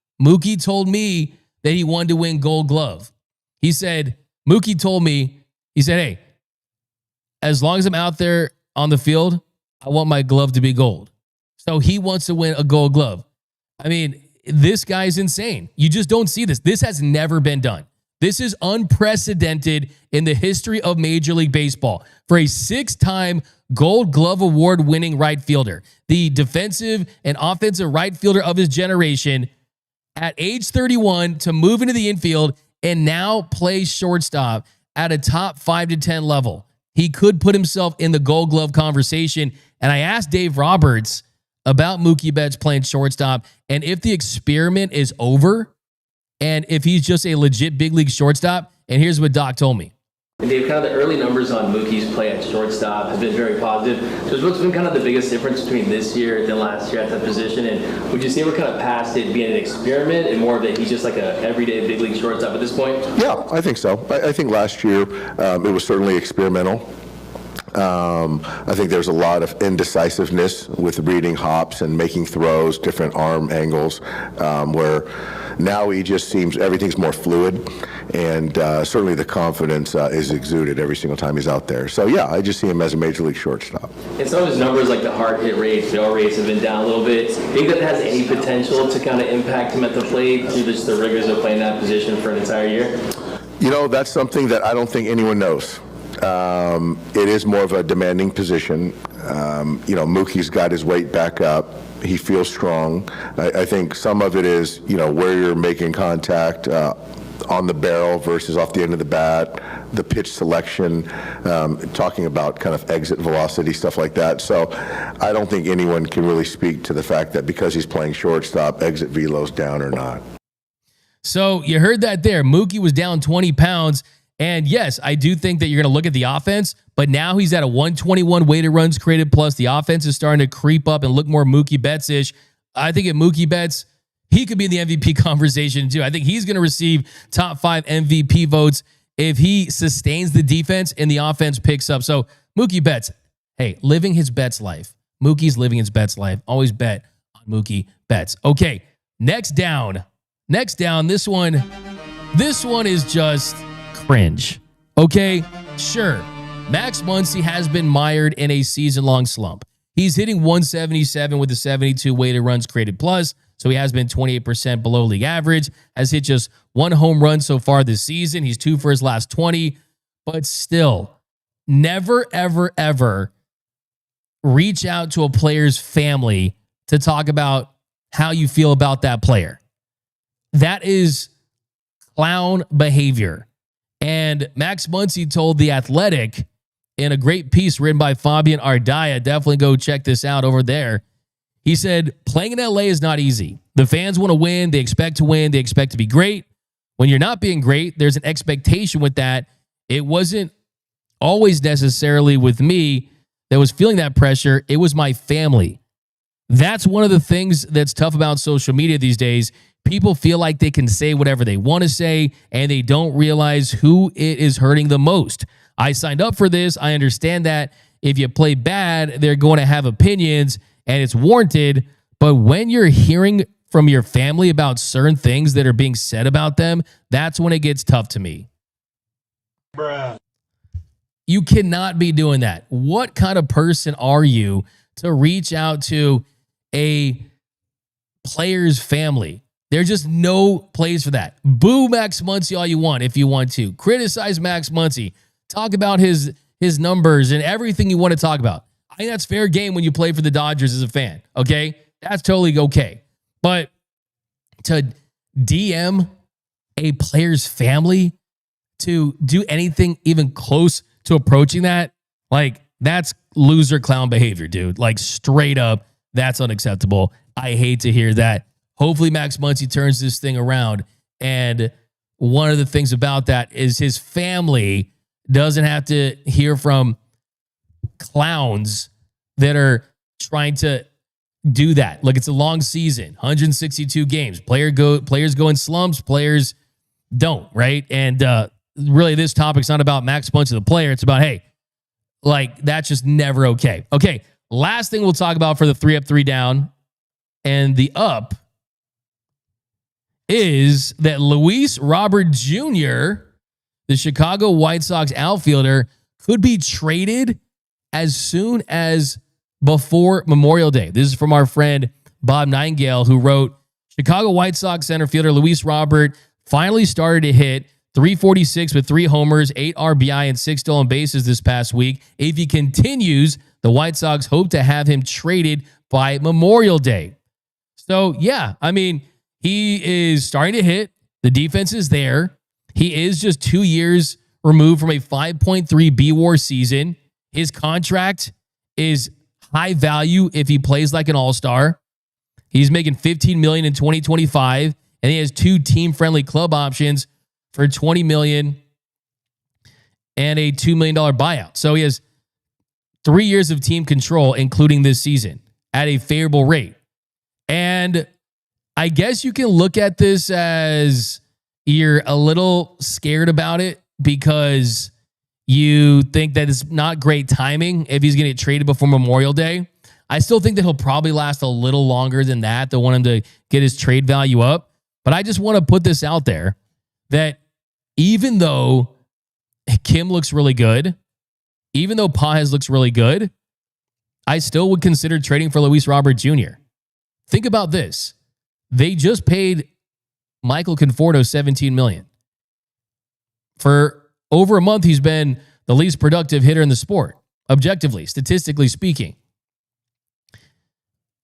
that he wanted to win Gold Glove. Mookie told me, he said, hey, as long as I'm out there on the field, I want my glove to be gold. So he wants to win a Gold Glove. I mean, this guy's insane. You just don't see this. This has never been done. This is unprecedented in the history of Major League Baseball for a 6-time Gold Glove Award winning right fielder, the defensive and offensive right fielder of his generation at age 31 to move into the infield and now play shortstop at a top 5 to 10 level. He could put himself in the Gold Glove conversation. And I asked Dave Roberts about Mookie Betts playing shortstop and if the experiment is over and if he's just a legit big league shortstop. And here's what Doc told me. And Dave, kind of the early numbers on Mookie's play at shortstop have been very positive. So what's been kind of the biggest difference between this year and last year at that position? And would you say we're kind of past it being an experiment and more of that he's just like a everyday big league shortstop at this point? Yeah, I think so. I think last year it was certainly experimental. I think there's a lot of indecisiveness with reading hops and making throws, different arm angles, where now he just seems everything's more fluid, and certainly the confidence is exuded every single time he's out there. So yeah, I just see him as a major league shortstop. And some of his numbers, like the hard hit rate, fail rates, have been down a little bit. Do you think that has any potential to kind of impact him at the plate through just the rigors of playing that position for an entire year? You know, that's something that I don't think anyone knows. It is more of a demanding position. Mookie's got his weight back up. He feels strong. I think some of it is, where you're making contact on the barrel versus off the end of the bat, the pitch selection, talking about kind of exit velocity, stuff like that. So I don't think anyone can really speak to the fact that because he's playing shortstop, exit velo's down or not. So you heard that there. Mookie was down 20 pounds. And yes, I do think that you're going to look at the offense, but now he's at a 121 weighted runs created plus. The offense is starting to creep up and look more Mookie Betts-ish. I think at Mookie Betts, he could be in the MVP conversation too. I think he's going to receive top 5 MVP votes if he sustains the defense and the offense picks up. So Mookie Betts, hey, living his Betts life. Mookie's living his Betts life. Always bet on Mookie Betts. Okay, next down. This one is just cringe. Okay, sure. Max Muncy has been mired in a season-long slump. He's hitting 177 with a 72 weighted runs created plus, so he has been 28% below league average, has hit just 1 home run so far this season. He's 2 for his last 20, but still, never, ever, ever reach out to a player's family to talk about how you feel about that player. That is clown behavior. And Max Muncy told The Athletic in a great piece written by Fabian Ardaya, definitely go check this out over there. He said, playing in LA is not easy. The fans want to win. They expect to win. They expect to be great. When you're not being great, there's an expectation with that. It wasn't always necessarily with me. that was feeling that pressure. It was my family. That's one of the things that's tough about social media these days. People feel like they can say whatever they want to say, and they don't realize who it is hurting the most. I signed up for this. I understand that if you play bad, they're going to have opinions, and it's warranted. But when you're hearing from your family about certain things that are being said about them, that's when it gets tough to me. Bruh. You cannot be doing that. What kind of person are you to reach out to a player's family? There's just no place for that. Boo Max Muncy all you want if you want to. Criticize Max Muncy. Talk about his numbers and everything you want to talk about. I think that's fair game when you play for the Dodgers as a fan, okay? That's totally okay. But to DM a player's family, to do anything even close to approaching that, like, that's loser clown behavior, dude. Like, straight up, that's unacceptable. I hate to hear that. Hopefully Max Muncy turns this thing around. And one of the things about that is his family doesn't have to hear from clowns that are trying to do that. Look, it's a long season, 162 games. Players go in slumps, players don't, right? And really, this topic's not about Max Muncy the player. It's about, hey, like, that's just never okay. Okay, last thing we'll talk about for the 3 up, 3 down and the up is that Luis Robert Jr., the Chicago White Sox outfielder, could be traded as soon as before Memorial Day. This is from our friend Bob Nightingale, who wrote, Chicago White Sox center fielder Luis Robert finally started to hit .346 with 3 homers, 8 RBI, and 6 stolen bases this past week. If he continues, the White Sox hope to have him traded by Memorial Day. So, yeah, I mean, he is starting to hit. The defense is there. He is just 2 years removed from a 5.3 B-WAR season. His contract is high value if he plays like an all-star. He's making $15 million in 2025, and he has 2 team-friendly club options for $20 million and a $2 million buyout. So he has 3 years of team control, including this season, at a favorable rate. And I guess you can look at this as you're a little scared about it because you think that it's not great timing if he's going to get traded before Memorial Day. I still think that he'll probably last a little longer than that. They'll want him to get his trade value up. But I just want to put this out there that even though Kim looks really good, even though Pages looks really good, I still would consider trading for Luis Robert Jr. Think about this. They just paid Michael Conforto $17 million. For over a month, he's been the least productive hitter in the sport, objectively, statistically speaking.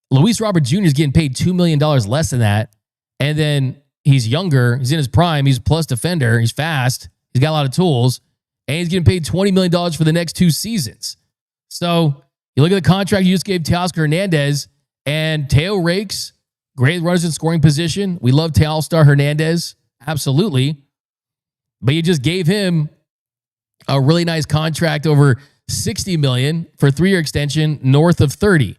Luis Robert Jr. is getting paid $2 million less than that. And then he's younger. He's in his prime. He's a plus defender. He's fast. He's got a lot of tools. And he's getting paid $20 million for the next 2 seasons. So you look at the contract you just gave Teoscar Hernandez, and Teo rakes. Great runners in scoring position. We love Teoscar Hernandez. Absolutely. But you just gave him a really nice contract over $60 million for a 3-year extension north of 30.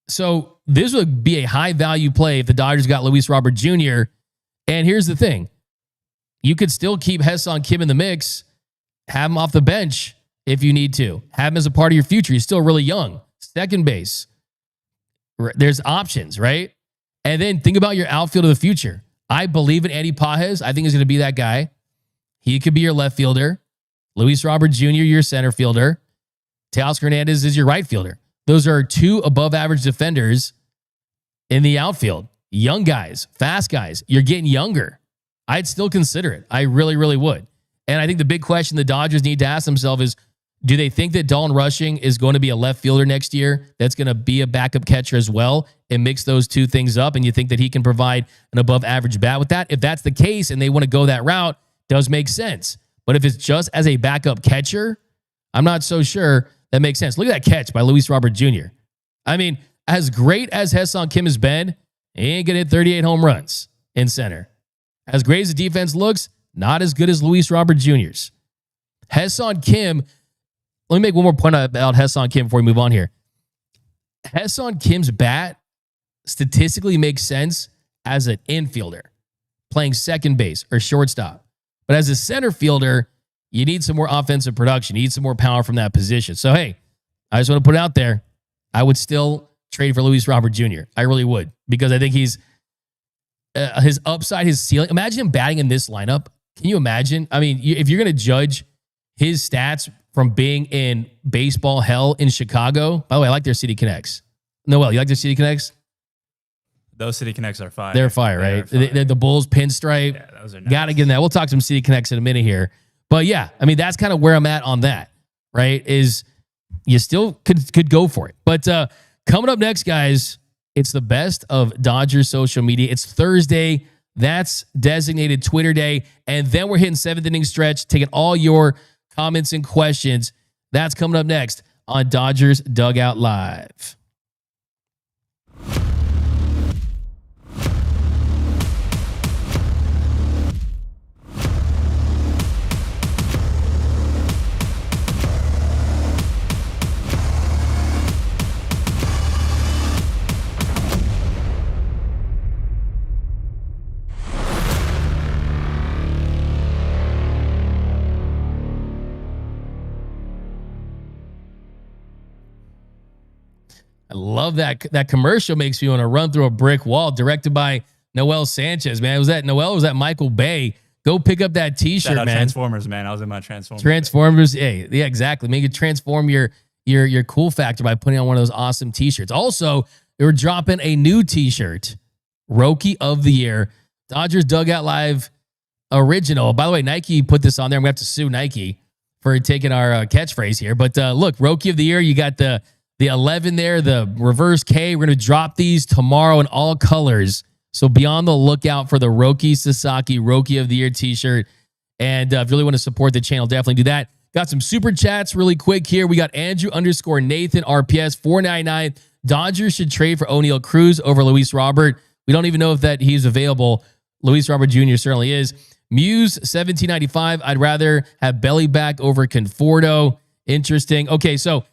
So this would be a high value play if the Dodgers got Luis Robert Jr. And here's the thing. You could still keep Hyeseong Kim in the mix, have him off the bench if you need to. Have him as a part of your future. He's still really young. Second base. There's options, right? And then think about your outfield of the future. I believe in Andy Pages. I think he's going to be that guy. He could be your left fielder. Luis Robert Jr., your center fielder. Teoscar Hernandez is your right fielder. Those are 2 above-average defenders in the outfield. Young guys, fast guys. You're getting younger. I'd still consider it. I really, really would. And I think the big question the Dodgers need to ask themselves is, do they think that Dalton Rushing is going to be a left fielder next year that's going to be a backup catcher as well and mix those 2 things up, and you think that he can provide an above-average bat with that? If that's the case and they want to go that route, does make sense. But if it's just as a backup catcher, I'm not so sure that makes sense. Look at that catch by Luis Robert Jr. I mean, as great as Hyeseong Kim has been, he ain't going to hit 38 home runs in center. As great as the defense looks, not as good as Luis Robert Jr.'s. Hyeseong Kim let me make one more point about Hyeseong Kim before we move on here. Hyeseong Kim's bat statistically makes sense as an infielder playing second base or shortstop. But as a center fielder, you need some more offensive production. You need some more power from that position. So, hey, I just want to put it out there. I would still trade for Luis Robert Jr. I really would, because I think he's his upside, his ceiling. Imagine him batting in this lineup. Can you imagine? I mean, if you're going to judge his stats from being in baseball hell in Chicago, by the way, I like their City Connects. Noel, you like their City Connects? Those City Connects are fire. They're fire, right? The Bulls pinstripe. Yeah, those are nice. Got to get in that. We'll talk some City Connects in a minute here. But yeah, I mean, that's kind of where I'm at on that, right? Is you still could go for it. But coming up next, guys, it's the best of Dodgers social media. It's Thursday. That's designated Twitter day. And then we're hitting 7th inning stretch, taking all your comments and questions. That's coming up next on Dodgers Dugout Live. I love that commercial. Makes me want to run through a brick wall. Directed by Noel Sanchez, man. Was that Noel? Was that Michael Bay? Go pick up that T-shirt, man. Transformers, man. I was in my Transformers. Transformers. Hey, yeah, exactly. Make it transform your cool factor by putting on one of those awesome T-shirts. Also, they were dropping a new T-shirt, Rookie of the Year, Dodgers Dugout Live original. By the way, Nike put this on there. I'm gonna have to sue Nike for taking our catchphrase here. But look, Rookie of the Year. You got the 11 there, the reverse K. We're going to drop these tomorrow in all colors. So be on the lookout for the Roki Sasaki Rookie of the Year t-shirt. And if you really want to support the channel, definitely do that. Got some super chats really quick here. We got Andrew_Nathan RPS 499. Dodgers should trade for O'Neal Cruz over Luis Robert. We don't even know if that he's available. Luis Robert Jr. certainly is. Muse 1795. I'd rather have Belly back over Conforto. Interesting. Okay, so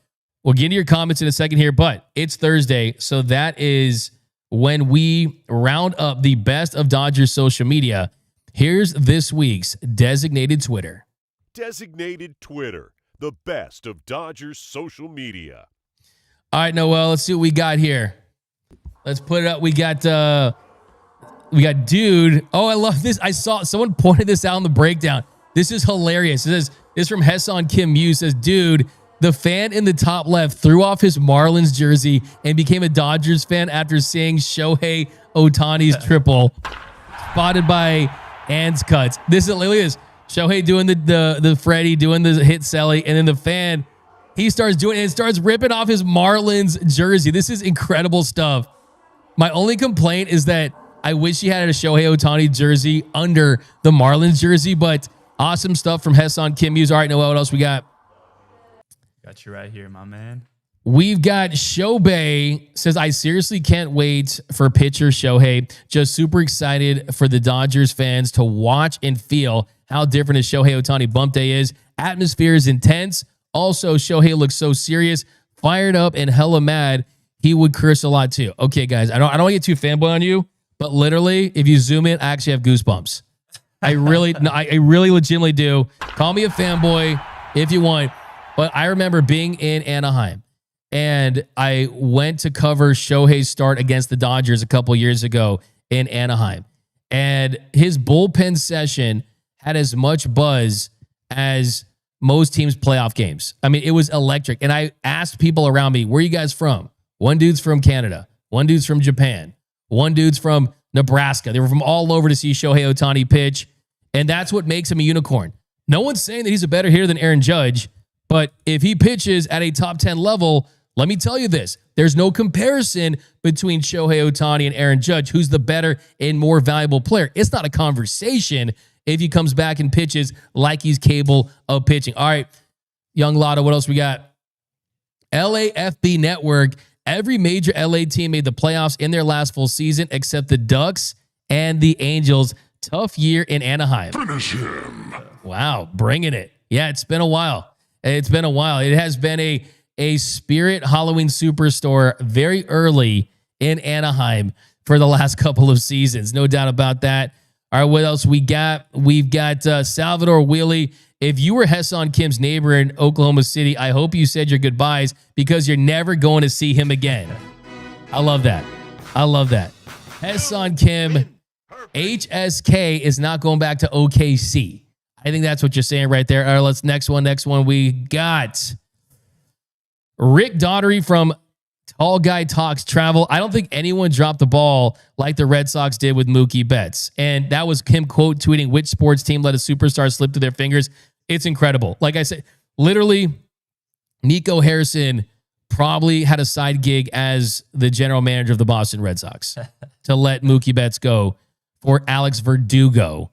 we'll get into your comments in a second here, but it's Thursday, so that is when we round up the best of Dodgers social media. Here's this week's designated Twitter. Designated Twitter, the best of Dodgers social media. All right, Noel, let's see what we got here. Let's put it up. We got dude. Oh, I love this. I saw someone pointed this out in the breakdown. This is hilarious. This is from Hyeseong Kim Muse. Says, dude, the fan in the top left threw off his Marlins jersey and became a Dodgers fan after seeing Shohei Ohtani's triple, spotted by Ann's cuts. This is literally Shohei doing the Freddie, doing the hit Selly, and then the fan, he starts doing it and starts ripping off his Marlins jersey. This is incredible stuff. My only complaint is that I wish he had a Shohei Ohtani jersey under the Marlins jersey, but awesome stuff from Hyeseong Kim Muse. All right, Noel, what else we got? Got you right here, my man. We've got Shobei says, I seriously can't wait for pitcher Shohei. Just super excited for the Dodgers fans to watch and feel how different a Shohei Ohtani bump day is. Atmosphere is intense. Also, Shohei looks so serious, fired up, and hella mad. He would curse a lot too. Okay, guys, I don't want to get too fanboy on you, but literally, if you zoom in, I actually have goosebumps. I really legitimately do. Call me a fanboy if you want. But I remember being in Anaheim, and I went to cover Shohei's start against the Dodgers a couple years ago in Anaheim. And his bullpen session had as much buzz as most teams' playoff games. I mean, it was electric. And I asked people around me, where are you guys from? One dude's from Canada. One dude's from Japan. One dude's from Nebraska. They were from all over to see Shohei Ohtani pitch. And that's what makes him a unicorn. No one's saying that he's a better hitter than Aaron Judge. But if he pitches at a top 10 level, let me tell you this. There's no comparison between Shohei Ohtani and Aaron Judge. Who's the better and more valuable player? It's not a conversation if he comes back and pitches like he's capable of pitching. All right, Young Lotto, what else we got? LAFB Network. Every major LA team made the playoffs in their last full season except the Ducks and the Angels. Tough year in Anaheim. Finish him. Wow, bringing it. Yeah, it's been a while. It's been a while. It has been a Spirit Halloween Superstore very early in Anaheim for the last couple of seasons. No doubt about that. All right, what else we got? We've got Salvador Wheelie. If you were Hyeseong Kim's neighbor in Oklahoma City, I hope you said your goodbyes because you're never going to see him again. I love that. I love that. Hyeseong Kim, HSK is not going back to OKC. I think that's what you're saying right there. All right, let's next one. We got Rick Daugherty from Tall Guy Talks Travel. I don't think anyone dropped the ball like the Red Sox did with Mookie Betts. And that was Kim quote tweeting which sports team let a superstar slip through their fingers. It's incredible. Like I said, literally, Nico Harrison probably had a side gig as the general manager of the Boston Red Sox to let Mookie Betts go for Alex Verdugo.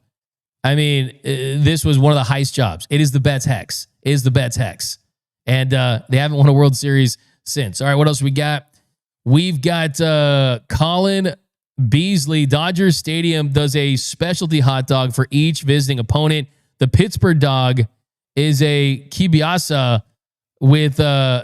I mean, this was one of the heist jobs. It is the Betts hex. It is the Betts hex. And they haven't won a World Series since. All right, what else we got? We've got Colin Beasley. Dodgers Stadium does a specialty hot dog for each visiting opponent. The Pittsburgh dog is a kibiasa with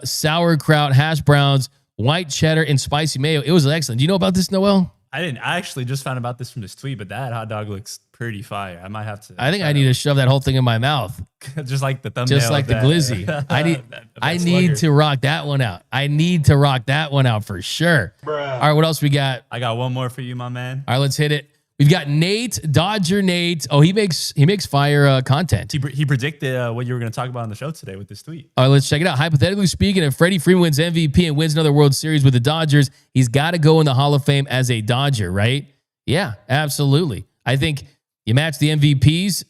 sauerkraut, hash browns, white cheddar, and spicy mayo. It was excellent. Do you know about this, Noel? I didn't. I actually just found about this from this tweet, but that hot dog looks pretty fire. I might have to. I think I need to shove that whole thing in my mouth. Just like the thumbnail. Just like the glizzy. I need to rock that one out. I need to rock that one out for sure. Bruh. All right, what else we got? I got one more for you, my man. All right, let's hit it. We've got Nate, Dodger Nate. Oh, he makes fire content. He predicted what you were going to talk about on the show today with this tweet. All right, let's check it out. Hypothetically speaking, if Freddie Freeman wins MVP and wins another World Series with the Dodgers, he's got to go in the Hall of Fame as a Dodger, right? Yeah, absolutely. I think you match the MVPs.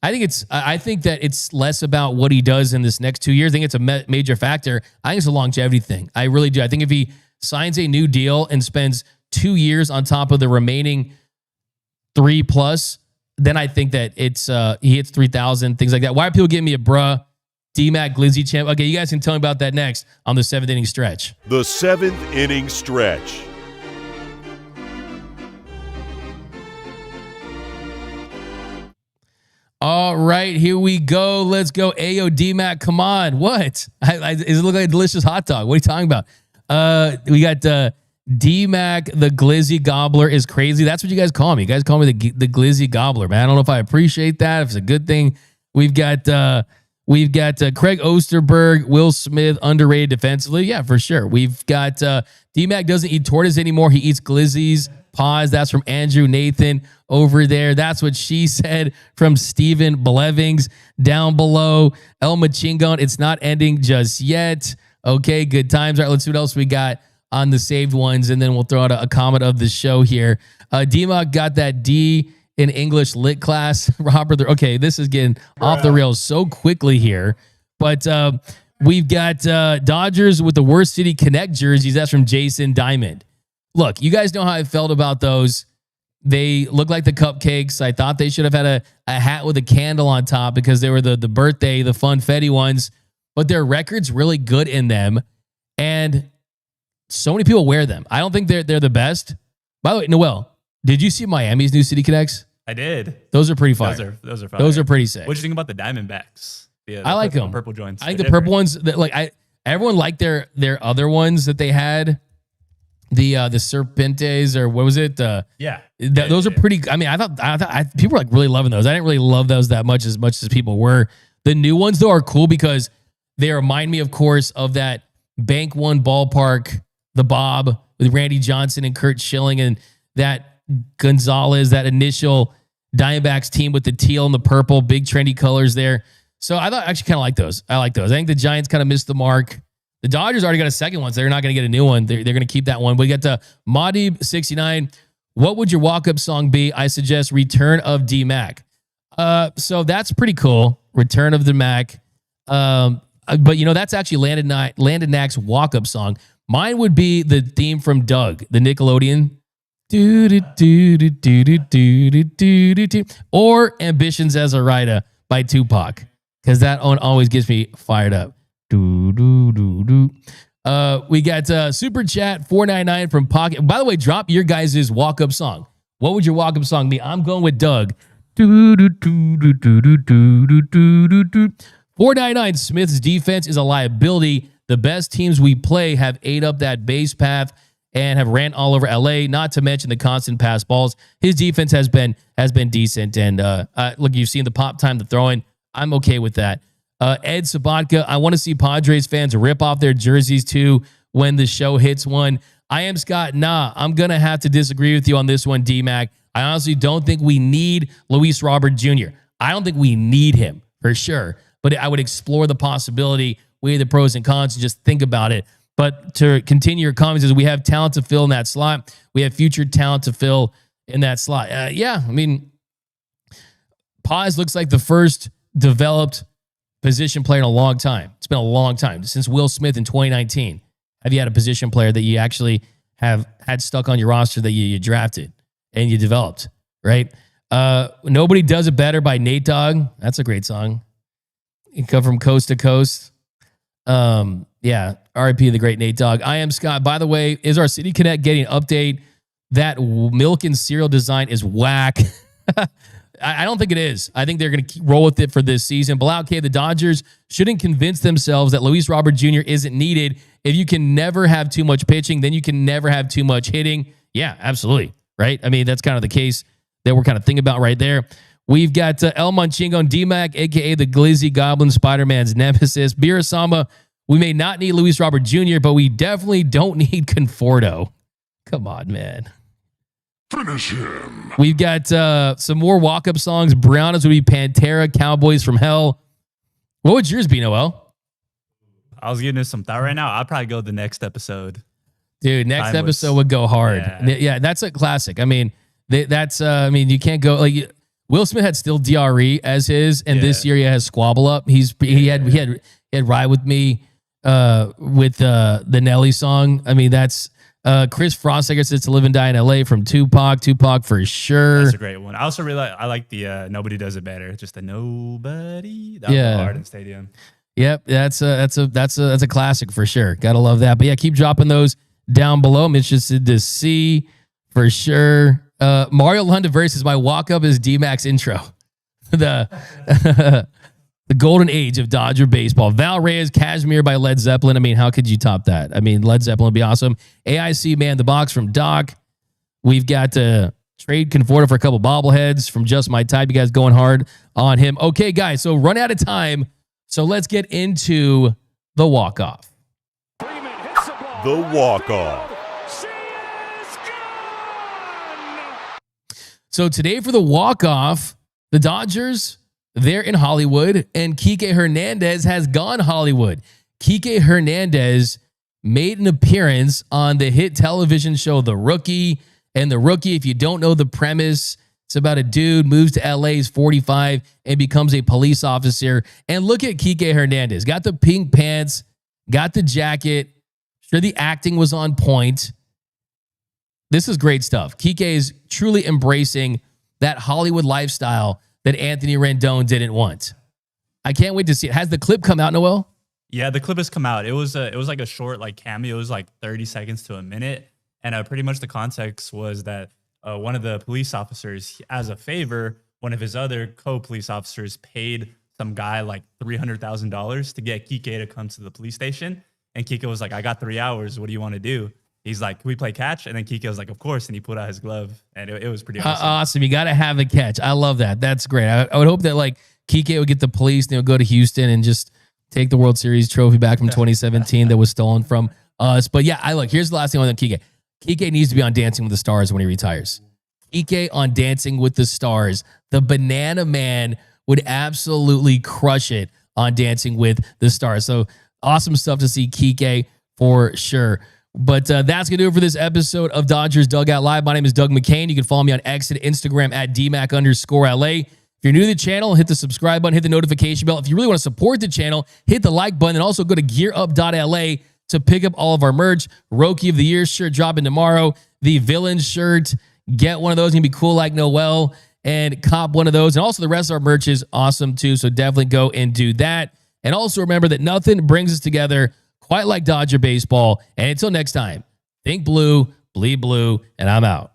I think that it's less about what he does in this next 2 years. I think it's a major factor. I think it's a longevity thing. I really do. I think if he signs a new deal and spends 2 years on top of the remaining 3+, then I think that it's he hits 3,000, things like that. Why are people giving me a bruh? D-Mac Glizzy champ. Okay, you guys can tell me about that next on the 7th inning stretch. The 7th inning stretch. All right, here we go. Let's go. Ayo, D-Mac, come on. What? Does it look like a delicious hot dog? What are you talking about? We got D-Mac, the Glizzy Gobbler is crazy. That's what you guys call me. You guys call me the Glizzy Gobbler, man. I don't know if I appreciate that, if it's a good thing. We've got Craig Osterberg, Will Smith, underrated defensively. Yeah, for sure. We've got D-Mac doesn't eat tortas anymore. He eats Glizzies. Pause. That's from Andrew Nathan over there. That's what she said from Stephen Blevings down below. El Machingon, it's not ending just yet. Okay, good times. All right, let's see what else we got on the saved ones, and then we'll throw out a comment of the show here. D-Mac got that D in English lit class. Robert, okay, this is getting off the rails so quickly here. But we've got Dodgers with the Worst City Connect jerseys. That's from Jason Diamond. Look, you guys know how I felt about those. They look like the cupcakes. I thought they should have had a hat with a candle on top because they were the birthday, the funfetti ones. But their record's really good in them. And so many people wear them. I don't think they're the best. By the way, Noel, did you see Miami's new City Connects? I did. Those are pretty fire. Those are fire. Those are pretty sick. What do you think about the Diamondbacks? I like them. Purple joints. I think the purple ones that everyone liked their other ones that they had. The Serpentes, or what was it? Those are pretty. I mean, I thought people were like really loving those. I didn't really love those that much as people were. The new ones though are cool because they remind me, of course, of that Bank One ballpark, the Bob with Randy Johnson and Kurt Schilling, and that Gonzalez, that initial Diamondbacks team with the teal and the purple, big trendy colors there. So I actually kind of like those. I like those. I think the Giants kind of missed the mark. The Dodgers already got a second one, so they're not going to get a new one. They're going to keep that one. We got the Modib69. What would your walk-up song be? I suggest Return of D-Mac. So that's pretty cool. Return of the Mac. But, that's actually Landon Knack's walk-up song. Mine would be the theme from Doug, the Nickelodeon. Or Ambitions as a Writer by Tupac, because that one always gets me fired up. We got Super Chat 499 from Pocket. By the way, drop your guys' walk-up song. What would your walk-up song be? I'm going with Doug. 499 Smith's defense is a liability. The best teams we play have ate up that base path and have ran all over LA, not to mention the constant pass balls. His defense has been decent. And look, you've seen the pop time, the throwing. I'm okay with that. Ed Sabatka, I want to see Padres fans rip off their jerseys too when the show hits one. I am Scott. I'm going to have to disagree with you on this one, D-Mac. I honestly don't think we need Luis Robert Jr. I don't think we need him for sure, but I would explore the possibility, weigh the pros and cons, and just think about it. But to continue your comments, is we have talent to fill in that slot. We have future talent to fill in that slot. Yeah, I mean, Paz looks like the first developed position player in a long time. It's been a long time. Since Will Smith in 2019, have you had a position player that you actually have had stuck on your roster that you drafted and you developed, right? Nobody Does It Better by Nate Dogg. That's a great song. You come from coast to coast. Yeah, RIP the great Nate Dogg. I am Scott. By the way, is our City Connect getting an update? That milk and cereal design is whack. I don't think it is. I think they're going to roll with it for this season. Blau K, the Dodgers shouldn't convince themselves that Luis Robert Jr. isn't needed. If you can never have too much pitching, then you can never have too much hitting. Yeah, absolutely. Right? I mean, that's kind of the case that we're kind of thinking about right there. We've got El Manchingo and D-Mac, a.k.a. the Glizzy Goblin, Spider-Man's nemesis. Birasama, we may not need Luis Robert Jr., but we definitely don't need Conforto. Come on, man. Finish him. We've got some more walk-up songs. Brianna's would be Pantera, Cowboys from Hell. What would yours be, Noel? I was giving this some thought right now. I'd probably go the next episode. Dude, next Timeless. episode would go hard. Yeah, that's a classic. I mean, you can't go like Will Smith had Still DRE as his, and this year he has Squabble Up. He had Ride With Me with the Nelly song. I mean, that's Chris Frost, I guess it's To Live and Die in LA from Tupac. Tupac for sure. That's a great one. I also really like the Nobody Does It Better. Just the Nobody. That was hard in Stadium. Yep, that's a classic for sure. Gotta love that. But yeah, keep dropping those down below. I'm interested to see for sure. Mario London versus my walk up is D-Mac's intro. The golden age of Dodger baseball. Val Reyes, Cashmere by Led Zeppelin. I mean, how could you top that? I mean, Led Zeppelin would be awesome. AIC Man the Box from Doc. We've got to trade Conforto for a couple bobbleheads from Just My Type. You guys going hard on him. Okay, guys, so run out of time. So let's get into the walk-off. The walk-off. So today for the walk-off, the Dodgers, they're in Hollywood, and Kike Hernandez has gone Hollywood. Kike Hernandez made an appearance on the hit television show The Rookie. And The Rookie, if you don't know the premise, it's about a dude moves to LA, he's 45, and becomes a police officer. And look at Kike Hernandez. Got the pink pants, got the jacket. Sure, the acting was on point. This is great stuff. Kike is truly embracing that Hollywood lifestyle that Anthony Rendon didn't want. I can't wait to see it. Has the clip come out, Noel? Yeah, the clip has come out. It was like a short cameo. It was like 30 seconds to a minute. And pretty much the context was that one of the police officers, as a favor, one of his other co-police officers paid some guy like $300,000 to get Kike to come to the police station. And Kike was like, I got 3 hours. What do you want to do? He's like, can we play catch? And then Kike was like, of course. And he put out his glove. And it was pretty awesome. Awesome. You got to have a catch. I love that. That's great. I would hope that Kike would get the police, and go to Houston and just take the World Series trophy back from 2017 that was stolen from us. But yeah, here's the last thing on Kike. Kike needs to be on Dancing with the Stars when he retires. Kike on Dancing with the Stars. The Banana Man would absolutely crush it on Dancing with the Stars. So awesome stuff to see Kike for sure. But that's going to do it for this episode of Dodgers Dugout Live. My name is Doug McKain. You can follow me on X and Instagram at DMac_LA. If you're new to the channel, hit the subscribe button, hit the notification bell. If you really want to support the channel, hit the like button, and also go to gearup.la to pick up all of our merch. Rookie of the Year shirt dropping tomorrow. The Villain shirt. Get one of those. It's going to be cool like Noel, and cop one of those. And also the rest of our merch is awesome too, so definitely go and do that. And also remember that nothing brings us together quite like Dodger baseball. And until next time, think blue, bleed blue, and I'm out.